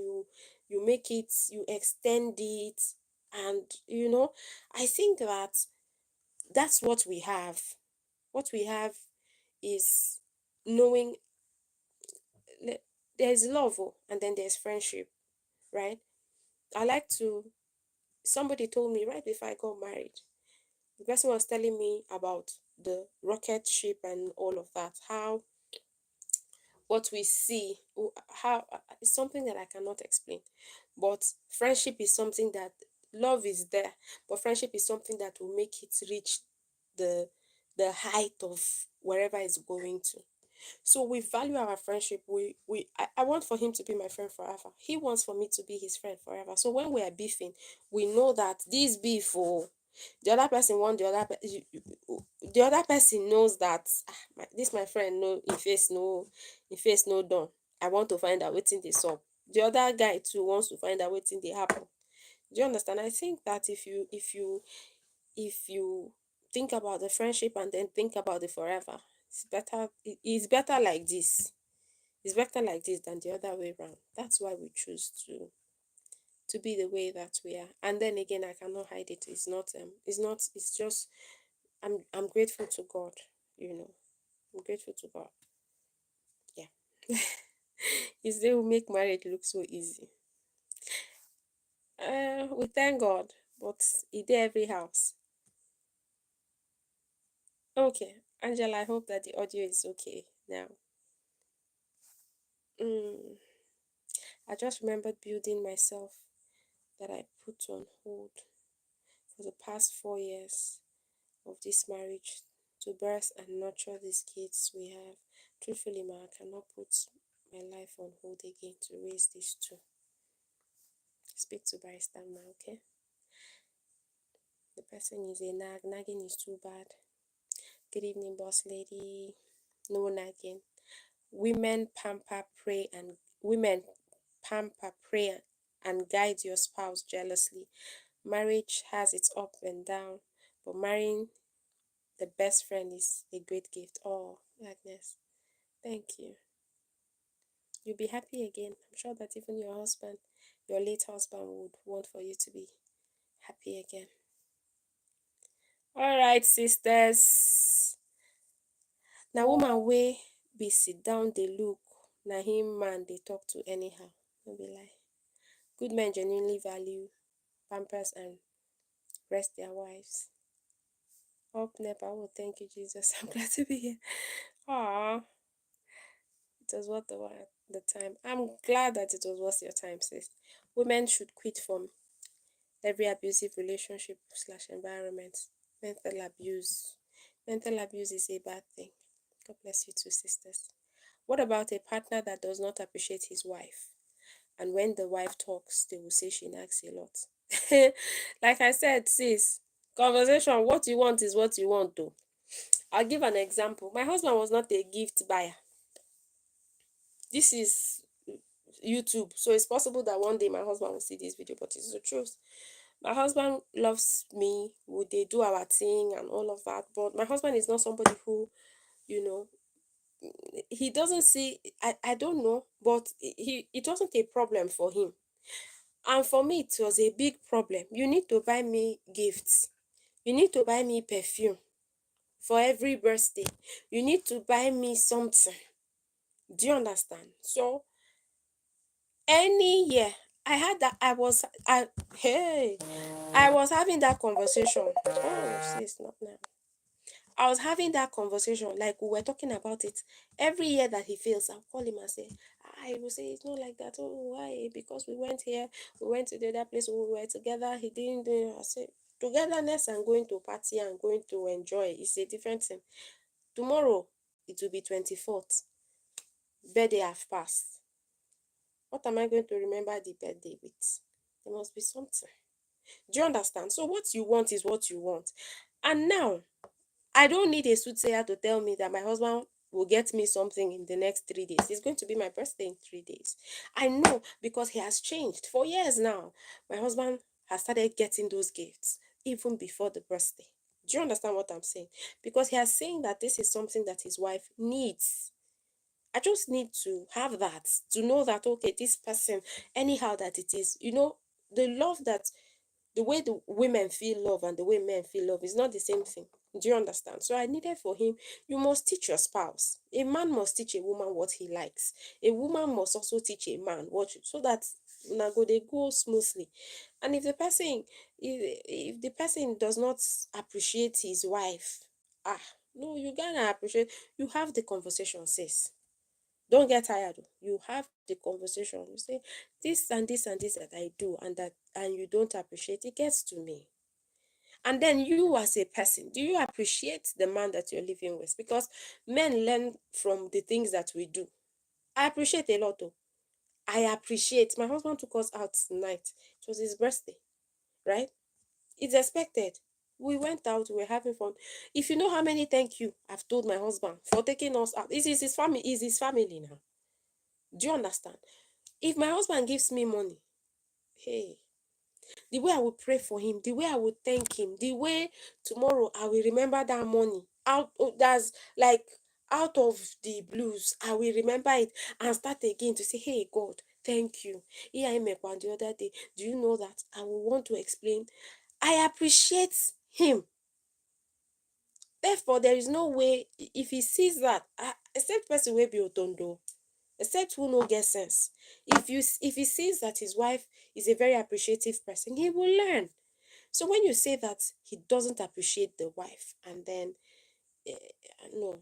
you make it, you extend it, and I think that that's what we have. What we have is knowing there's love, and then there's friendship, right? I like to. Somebody told me right before I got married. The person was telling me about the rocket ship and all of that. How what we see, how it's something that I cannot explain. But friendship is something that love is there, but friendship is something that will make it reach the the height of wherever it's going to. So we value our friendship. I want for him to be my friend forever. He wants for me to be his friend forever. So when we are beefing, we know that this beef, the other person want the other person knows that this my friend no in face no done. I want to find out wetin dey sup. The other guy too wants to find out wetin dey happen. Do you understand? I think that if you think about the friendship and then think about the forever, it's better like this. It's better like this than the other way around. That's why we choose to be the way that we are. And then again, I cannot hide it. It's just I'm grateful to God, you know. I'm grateful to God. Yeah. Is they will make marriage look so easy. We thank God, but it did every house. Okay, Angela, I hope that the audio is okay now. Mm, I just remembered building myself that I put on hold for the past 4 years of this marriage to birth and nurture these kids we have. Truthfully, ma, I cannot put my life on hold again to raise these two. Speak to Barrister now, okay? The person is a nag. Nagging is too bad. Good evening, boss lady. No nagging. Women pamper, pray, and women pamper, pray, and guide your spouse jealously. Marriage has its up and down, but marrying the best friend is a great gift. Oh, Agnes, thank you. You'll be happy again. I'm sure that even your husband, your late husband, would want for you to be happy again. All right, sisters. Now, woman way be sit down, they look. Now him man they talk to anyhow. No be lie. Good men genuinely value, pampers, and rest their wives. Up Nepa. Oh, thank you, Jesus. I'm glad to be here. Ah, it was worth the time. I'm glad that it was worth your time, sis. Women should quit from every abusive relationship slash environment. Mental abuse. Mental abuse is a bad thing. God bless you too, sisters. What about a partner that does not appreciate his wife? And when the wife talks, they will say she nags a lot. Like I said, sis, Conversation, what you want is what you want to. I'll give an example. My husband was not a gift buyer. This is YouTube, so it's possible that one day my husband will see this video, but it's the truth. My husband loves me. Would they do our thing and all of that? But my husband is not somebody who, you know, he doesn't see. I don't know, but it wasn't a problem for him, and for me it was a big problem. You need to buy me gifts. You need to buy me perfume for every birthday. You need to buy me something. Do you understand? So any year I had that, I was having that conversation. Oh, sis, not now. I was having that conversation, like we were talking about it. Every year that he fails, I'll call him and say, I will say it's not like that. Oh, why? Because we went here, we went to the other place, we were together, he didn't do it. I say, togetherness and going to party and going to enjoy is a different thing. Tomorrow it will be 24th. Birthday have passed. What am I going to remember the birthday with? There must be something. Do you understand? So what you want is what you want. And now I don't need a soothsayer to tell me that my husband will get me something in the next 3 days. It's going to be my birthday in 3 days. I know because he has changed. For years now, my husband has started getting those gifts even before the birthday. Do you understand what I'm saying? Because he has saying that this is something that his wife needs. I just need to have that, to know that, okay, this person, anyhow that it is, the love that the way the women feel love and the way men feel love is not the same thing. Do you understand? So I needed for him, you must teach your spouse. A man must teach a woman what he likes. A woman must also teach a man so that they go smoothly. And if the person does not appreciate his wife, no, you gotta appreciate. You have the conversation, sis. Don't get tired. You have the conversation. You say this and this and this that I do and you don't appreciate it gets to me. And then you as a person, do you appreciate the man that you're living with? Because men learn from the things that we do. I appreciate a lot though. I appreciate. My husband took us out tonight. It was his birthday, right? It's expected. We went out, we were having fun. If you know how many thank you I've told my husband for taking us out, it's his family now. Do you understand? If my husband gives me money, hey, the way I will pray for him, the way I will thank him, the way tomorrow I will remember that money that's like out of the blues, I will remember it and start again to say, hey God, thank you. Here I met one the other day. Do you know that I will want to explain? I appreciate him. Therefore, there is no way if he sees that, except person will be otondo, except who no get sense. If he sees that his wife is a very appreciative person, he will learn. So when you say that he doesn't appreciate the wife, and then no,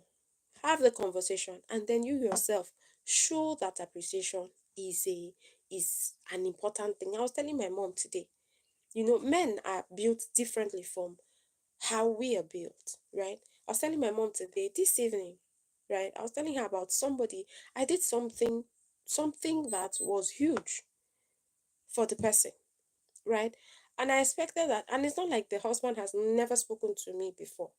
have the conversation, and then you yourself show that appreciation is an important thing. I was telling my mom today, men are built differently from how we are built, right? I was telling my mom today, this evening, right? I was telling her about somebody. I did something that was huge for the person, right? And I expected that, and it's not like the husband has never spoken to me before.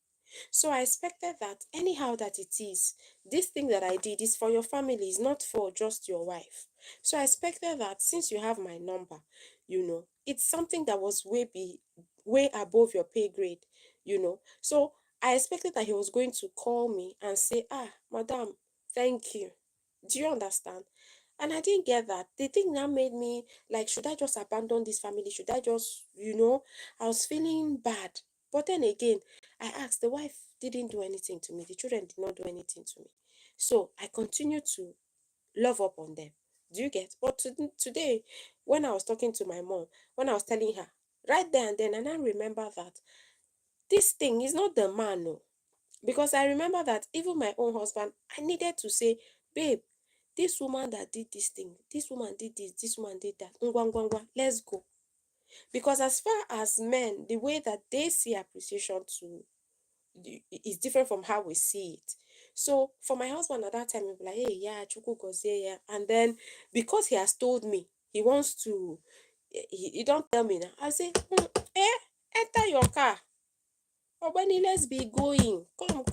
So I expected that anyhow that it is, this thing that I did is for your family, it's not for just your wife. So I expected that since you have my number, it's something that was way above your pay grade. So I expected that he was going to call me and say, madam, thank you. Do you understand? And I didn't get that. The thing now made me like, should I just abandon this family? Should I just. I was feeling bad. But then again, I asked, the wife didn't do anything to me. The children did not do anything to me. So I continue to love up on them. Do you get? But today, when I was talking to my mom, when I was telling her, right there and then, and I remember that this thing is not the man, no. Because I remember that even my own husband, I needed to say, babe, this woman that did this thing, this woman did this woman did that. Ngwa, ngwa, ngwa, let's go. Because as far as men, the way that they see appreciation to is different from how we see it. So for my husband at that time, he'll be like, hey, yeah, chuku gozie, yeah. And then because he has told me he wants to, he don't tell me now. I say, enter your car. Oh, Benny, let's be going. Come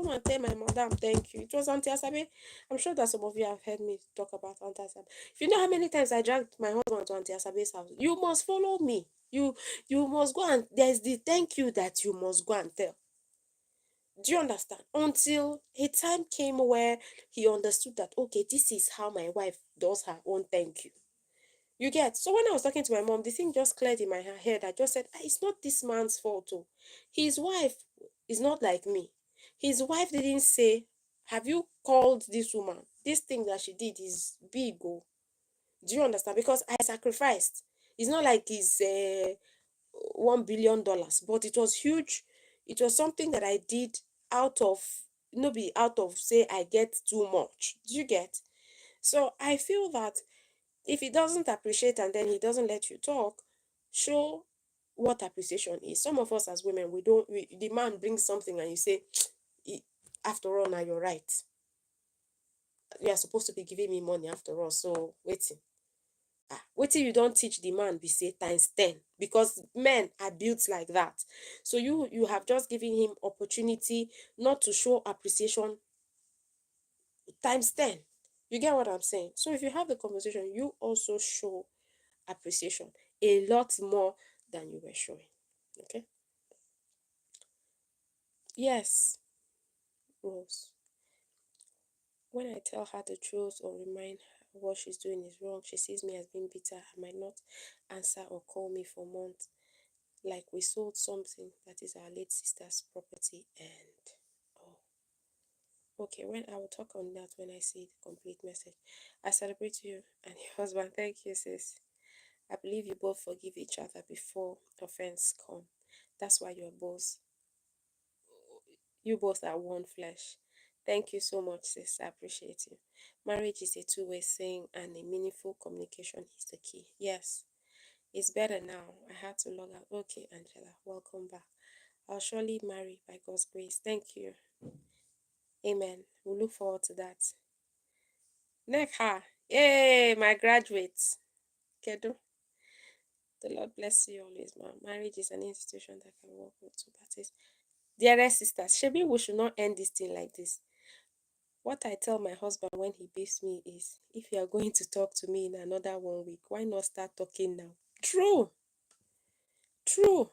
and tell my madam thank you. It was Auntie Asabe. I'm sure that some of you have heard me talk about Auntie Asabe. If you know how many times I dragged my husband to Auntie Asabe's house, you must follow me. You must go, and there's the thank you that you must go and tell. Do you understand? Until a time came where he understood that, okay, this is how my wife does her own thank you. You get? So when I was talking to my mom, the thing just cleared in my head. I just said, "Ah, it's not this man's fault. Oh. His wife is not like me. His wife didn't say, have you called this woman? This thing that she did is big. Oh. Do you understand? Because I sacrificed. It's not like it's $1 billion, but it was huge. It was something that I did out of, no be out of say I get too much. Do you get? So I feel that if he doesn't appreciate and then he doesn't let you talk, show what appreciation is. Some of us as women, the man brings something and you say, after all, now you're right. You are supposed to be giving me money after all. So waiting. Waiting you don't teach the man be say times 10, because men are built like that. So you have just given him opportunity not to show appreciation times 10. You get what I'm saying? So if you have the conversation, you also show appreciation a lot more than you were showing. Okay. Yes, Rose. When I tell her the truth or remind her what she's doing is wrong, she sees me as being bitter. I might not answer or call me for months. Like we sold something that is our late sister's property, and oh, okay. When I will talk on that when I see the complete message. I celebrate you and your husband. Thank you, sis. I believe you both forgive each other before offense come. That's why you're both You both are one flesh. Thank you so much, sis. I appreciate you. Marriage is a two-way thing, and a meaningful communication is the key. Yes, it's better now. I had to log out. Okay, Angela, welcome back. I'll surely marry by God's grace. Thank you. Amen. We look forward to that. Nekha. Yay, my graduates. Kedu. The Lord bless you always, ma'am. Marriage is an institution that can work with two parties. Dearest sisters, maybe we should not end this thing like this. What I tell my husband when he beats me is, if you are going to talk to me in another 1 week, why not start talking now? True, true.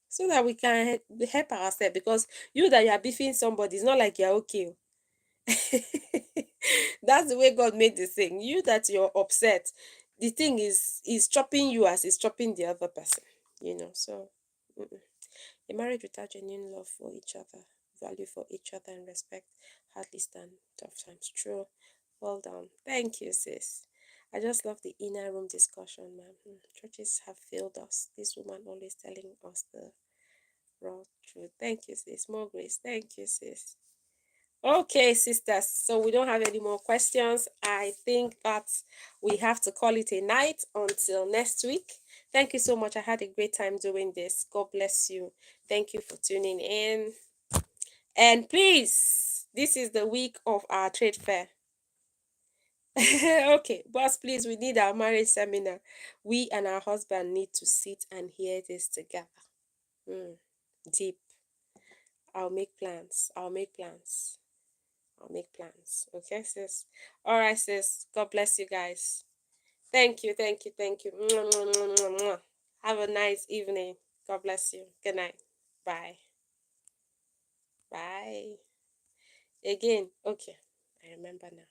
So that we can help ourselves, because you that you are beefing somebody, it's not like you're okay. That's the way God made the thing. You that you're upset, the thing is chopping you as it's chopping the other person. So a marriage without genuine love for each other, value for each other, and respect hardly stand tough times. True. Well done. Thank you, sis. I just love the inner room discussion, man. Churches have failed us. This woman always telling us the raw truth. Thank you, sis. More grace. Thank you, sis. Okay, sisters. So we don't have any more questions. I think that we have to call it a night until next week. Thank you so much. I had a great time doing this. God bless you. Thank you for tuning in. And please, this is the week of our trade fair. Okay, boss, please, we need our marriage seminar. We and our husband need to sit and hear this together. Deep. I'll make plans. I'll make plans. I'll make plans. Okay, sis. All right, sis. God bless you guys. Thank you, thank you, thank you. Mwah, mwah, mwah, mwah, mwah. Have a nice evening. God bless you. Good night. Bye. Bye. Again. Okay. I remember now.